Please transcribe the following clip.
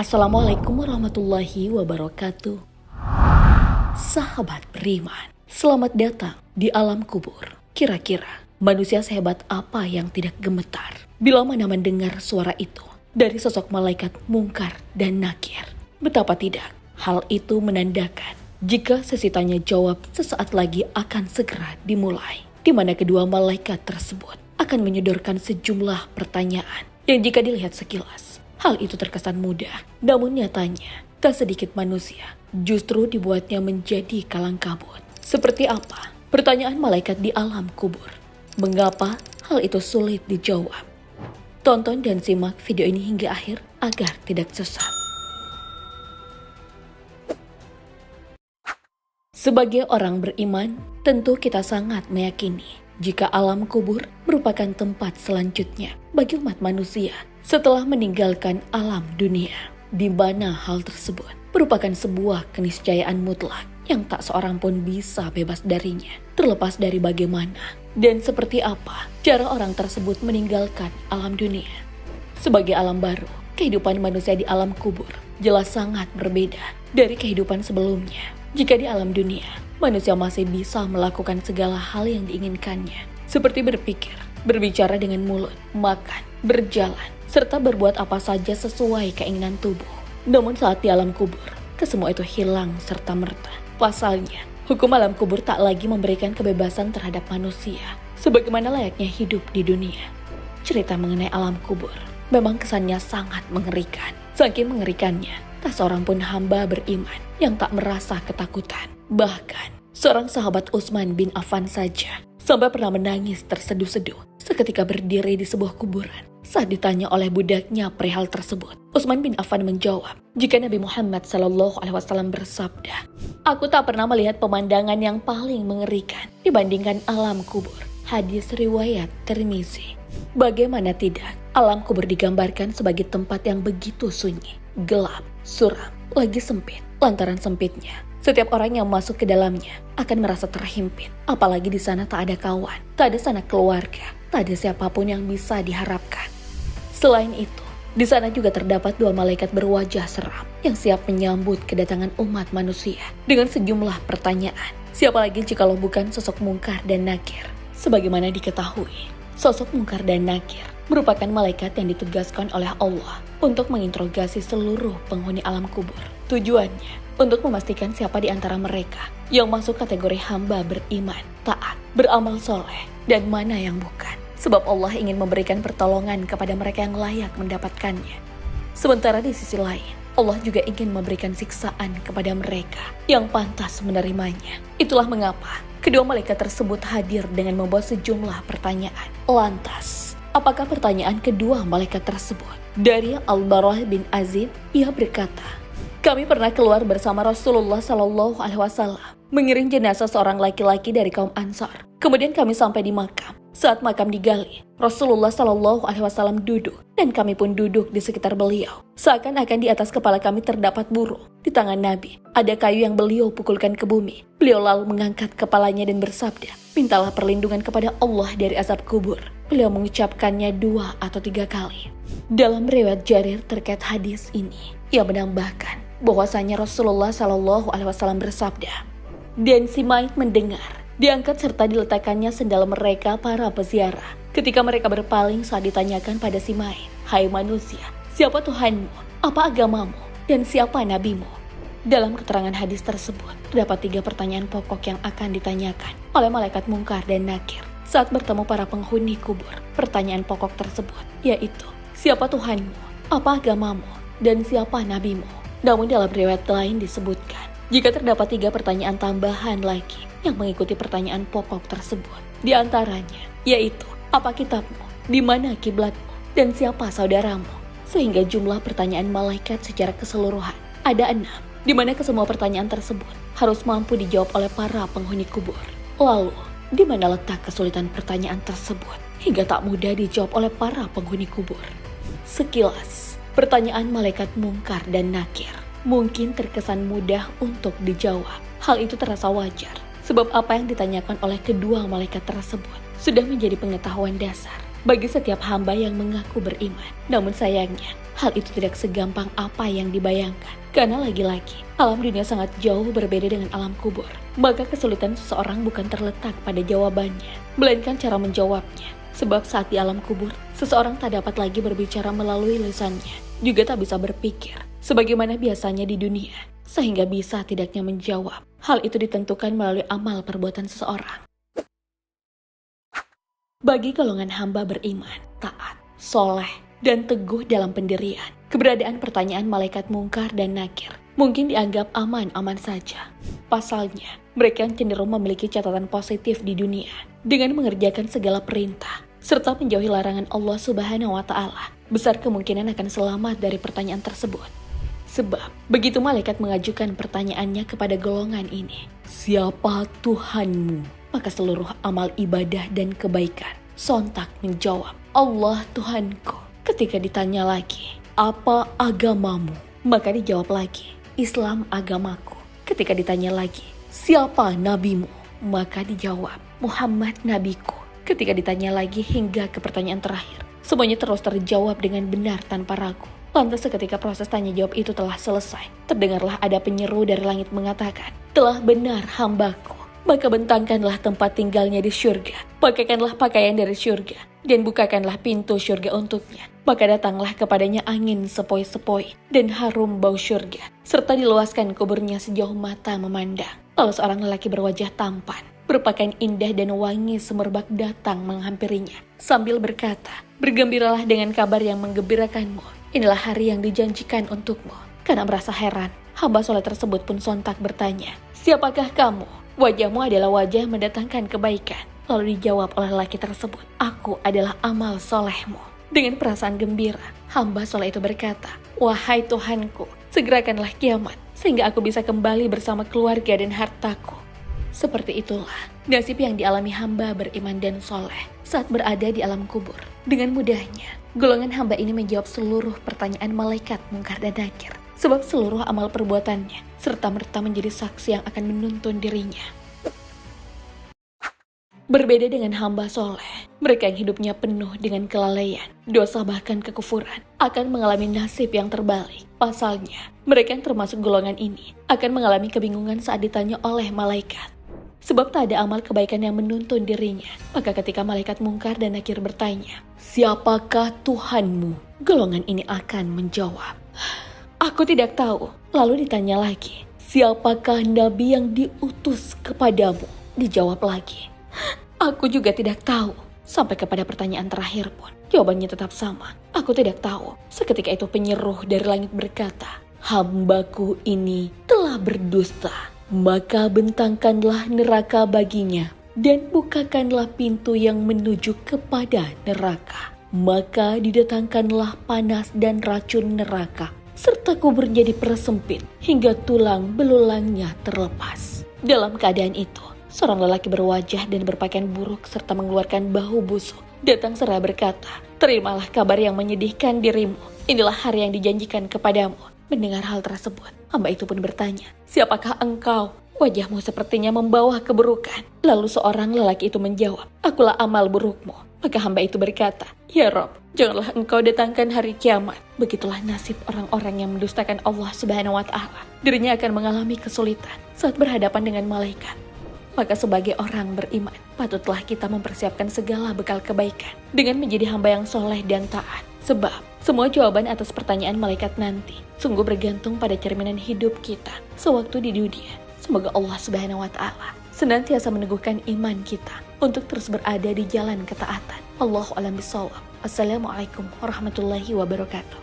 Assalamualaikum warahmatullahi wabarakatuh. Sahabat beriman, selamat datang di alam kubur. Kira-kira manusia sehebat apa yang tidak gemetar bila mana mendengar suara itu dari sosok malaikat Mungkar dan Nakir? Betapa tidak, hal itu menandakan jika sesi tanya jawab sesaat lagi akan segera dimulai, di mana kedua malaikat tersebut akan menyodorkan sejumlah pertanyaan yang jika dilihat sekilas, hal itu terkesan mudah, namun nyatanya tak sedikit manusia justru dibuatnya menjadi kalang kabut. Seperti apa pertanyaan malaikat di alam kubur? Mengapa hal itu sulit dijawab? Tonton dan simak video ini hingga akhir agar tidak sesat. Sebagai orang beriman, tentu kita sangat meyakini jika alam kubur merupakan tempat selanjutnya bagi umat manusia setelah meninggalkan alam dunia, di mana hal tersebut merupakan sebuah keniscayaan mutlak yang tak seorang pun bisa bebas darinya, terlepas dari bagaimana dan seperti apa cara orang tersebut meninggalkan alam dunia. Sebagai alam baru, kehidupan manusia di alam kubur jelas sangat berbeda dari kehidupan sebelumnya. Jika di alam dunia, manusia masih bisa melakukan segala hal yang diinginkannya, seperti berpikir, berbicara dengan mulut, makan, berjalan, serta berbuat apa saja sesuai keinginan tubuh. Namun saat di alam kubur, kesemua itu hilang serta-merta. Pasalnya, hukum alam kubur tak lagi memberikan kebebasan terhadap manusia, sebagaimana layaknya hidup di dunia. Cerita mengenai alam kubur memang kesannya sangat mengerikan. Saking mengerikannya, tak seorang pun hamba beriman yang tak merasa ketakutan. Bahkan, seorang sahabat Utsman bin Affan saja sampai pernah menangis terseduh-seduh seketika berdiri di sebuah kuburan. Saat ditanya oleh budaknya perihal tersebut, Utsman bin Affan menjawab, jika Nabi Muhammad SAW bersabda, "Aku tak pernah melihat pemandangan yang paling mengerikan dibandingkan alam kubur." Hadis riwayat Tirmizi. Bagaimana tidak, alam kubur digambarkan sebagai tempat yang begitu sunyi, gelap, suram, lagi sempit. Lantaran sempitnya, setiap orang yang masuk ke dalamnya akan merasa terhimpit. Apalagi di sana tak ada kawan, tak ada sanak keluarga, tak ada siapapun yang bisa diharapkan. Selain itu, di sana juga terdapat dua malaikat berwajah seram yang siap menyambut kedatangan umat manusia dengan sejumlah pertanyaan. Siapa lagi jikalau bukan sosok Mungkar dan Nakir? Sebagaimana diketahui, sosok Mungkar dan Nakir merupakan malaikat yang ditugaskan oleh Allah untuk menginterogasi seluruh penghuni alam kubur. Tujuannya untuk memastikan siapa di antara mereka yang masuk kategori hamba beriman, taat, beramal soleh, dan mana yang bukan. Sebab Allah ingin memberikan pertolongan kepada mereka yang layak mendapatkannya. Sementara di sisi lain, Allah juga ingin memberikan siksaan kepada mereka yang pantas menerimanya. Itulah mengapa kedua malaikat tersebut hadir dengan membawa sejumlah pertanyaan. Lantas, apakah pertanyaan kedua malaikat tersebut? Dari Al-Barah bin Azib, ia berkata, "Kami pernah keluar bersama Rasulullah SAW mengiring jenazah seorang laki-laki dari kaum Ansar. Kemudian kami sampai di makam. Saat makam digali, Rasulullah SAW duduk dan kami pun duduk di sekitar beliau. Seakan-akan di atas kepala kami terdapat burung. Di tangan Nabi ada kayu yang beliau pukulkan ke bumi. Beliau lalu mengangkat kepalanya dan bersabda, 'Mintalah perlindungan kepada Allah dari azab kubur.' Beliau mengucapkannya 2 atau 3 kali. Dalam riwayat Jarir terkait hadis ini, ia menambahkan bahwasanya Rasulullah SAW bersabda, 'Dan si mayit mendengar, diangkat serta diletakkannya sendal mereka para peziarah. Ketika mereka berpaling saat ditanyakan pada si mayit, 'Hai manusia, siapa Tuhanmu, apa agamamu, dan siapa nabimu?' Dalam keterangan hadis tersebut, terdapat 3 pertanyaan pokok yang akan ditanyakan oleh malaikat Mungkar dan Nakir saat bertemu para penghuni kubur. Pertanyaan pokok tersebut yaitu, siapa Tuhanmu, apa agamamu, dan siapa nabimu? Namun dalam riwayat lain disebutkan, jika terdapat 3 pertanyaan tambahan lagi yang mengikuti pertanyaan pokok tersebut. Di antaranya, yaitu, apa kitabmu, di mana kiblatmu, dan siapa saudaramu? Sehingga jumlah pertanyaan malaikat secara keseluruhan ada 6, di mana kesemua pertanyaan tersebut harus mampu dijawab oleh para penghuni kubur. Lalu, di mana letak kesulitan pertanyaan tersebut hingga tak mudah dijawab oleh para penghuni kubur? Sekilas, pertanyaan malaikat Mungkar dan Nakir mungkin terkesan mudah untuk dijawab. Hal itu terasa wajar, sebab apa yang ditanyakan oleh kedua malaikat tersebut sudah menjadi pengetahuan dasar bagi setiap hamba yang mengaku beriman. Namun sayangnya, hal itu tidak segampang apa yang dibayangkan. Karena lagi-lagi, alam dunia sangat jauh berbeda dengan alam kubur. Maka kesulitan seseorang bukan terletak pada jawabannya, melainkan cara menjawabnya. Sebab saat di alam kubur, seseorang tak dapat lagi berbicara melalui lisannya, juga tak bisa berpikir sebagaimana biasanya di dunia, sehingga bisa tidaknya menjawab. Hal itu ditentukan melalui amal perbuatan seseorang. Bagi golongan hamba beriman, taat, soleh, dan teguh dalam pendirian, keberadaan pertanyaan malaikat mungkar dan nakir mungkin dianggap aman-aman saja. Pasalnya, mereka yang cenderung memiliki catatan positif di dunia dengan mengerjakan segala perintah serta menjauhi larangan Allah Subhanahu wa Ta'ala, besar kemungkinan akan selamat dari pertanyaan tersebut. Sebab, begitu malaikat mengajukan pertanyaannya kepada golongan ini, "Siapa Tuhanmu?" Maka seluruh amal ibadah dan kebaikan sontak menjawab, "Allah Tuhanku." Ketika ditanya lagi, "Apa agamamu?" Maka dijawab lagi, "Islam agamaku." Ketika ditanya lagi, "Siapa nabimu?" Maka dijawab, "Muhammad nabiku." Ketika ditanya lagi hingga ke pertanyaan terakhir, semuanya terus terjawab dengan benar tanpa ragu. Lantas seketika proses tanya jawab itu telah selesai, terdengarlah ada penyeru dari langit mengatakan, "Telah benar hambaku. Maka bentangkanlah tempat tinggalnya di syurga, pakaikanlah pakaian dari syurga, dan bukakanlah pintu syurga untuknya. Maka datanglah kepadanya angin sepoi-sepoi dan harum bau syurga, serta diluaskan kuburnya sejauh mata memandang." Lalu seorang lelaki berwajah tampan, berpakaian indah dan wangi semerbak datang menghampirinya, sambil berkata, "Bergembiralah dengan kabar yang menggembirakanmu. Inilah hari yang dijanjikan untukmu." Karena merasa heran, hamba soleh tersebut pun sontak bertanya, "Siapakah kamu?" "Wajahmu adalah wajah mendatangkan kebaikan." Lalu dijawab oleh lelaki tersebut, "Aku adalah amal solehmu." Dengan perasaan gembira, hamba soleh itu berkata, "Wahai Tuhanku, segerakanlah kiamat, sehingga aku bisa kembali bersama keluarga dan hartaku." Seperti itulah nasib yang dialami hamba beriman dan soleh saat berada di alam kubur. Dengan mudahnya, golongan hamba ini menjawab seluruh pertanyaan malaikat mungkar dan nakir. Sebab seluruh amal perbuatannya serta-merta menjadi saksi yang akan menuntun dirinya. Berbeda dengan hamba soleh, mereka yang hidupnya penuh dengan kelalaian, dosa bahkan kekufuran, akan mengalami nasib yang terbalik. Pasalnya, mereka yang termasuk golongan ini akan mengalami kebingungan saat ditanya oleh malaikat. Sebab tak ada amal kebaikan yang menuntun dirinya. Maka ketika malaikat mungkar dan nakir bertanya, "Siapakah Tuhanmu?" golongan ini akan menjawab, "Aku tidak tahu." Lalu ditanya lagi, "Siapakah nabi yang diutus kepadamu?" Dijawab lagi, "Aku juga tidak tahu." Sampai kepada pertanyaan terakhir pun, jawabannya tetap sama, "Aku tidak tahu." Seketika itu penyeru dari langit berkata, "Hambaku ini telah berdusta. Maka bentangkanlah neraka baginya, dan bukakanlah pintu yang menuju kepada neraka. Maka didatangkanlah panas dan racun neraka, serta kuburnya dipersempit hingga tulang belulangnya terlepas." Dalam keadaan itu, seorang lelaki berwajah dan berpakaian buruk serta mengeluarkan bau busuk datang seraya berkata, "Terimalah kabar yang menyedihkan dirimu. Inilah hari yang dijanjikan kepadamu." Mendengar hal tersebut, hamba itu pun bertanya, "Siapakah engkau? Wajahmu sepertinya membawa keburukan." Lalu seorang lelaki itu menjawab, "Akulah amal burukmu." Maka hamba itu berkata, "Ya Rob, janganlah engkau datangkan hari kiamat." Begitulah nasib orang-orang yang mendustakan Allah Subhanahu wa Ta'ala. Dirinya akan mengalami kesulitan saat berhadapan dengan malaikat. Maka sebagai orang beriman, patutlah kita mempersiapkan segala bekal kebaikan dengan menjadi hamba yang soleh dan taat. Sebab semua jawaban atas pertanyaan malaikat nanti sungguh bergantung pada cerminan hidup kita sewaktu di dunia. Semoga Allah Subhanahu wa Ta'ala senantiasa meneguhkan iman kita untuk terus berada di jalan ketaatan. Allahu a'lam bishawab. Assalamualaikum warahmatullahi wabarakatuh.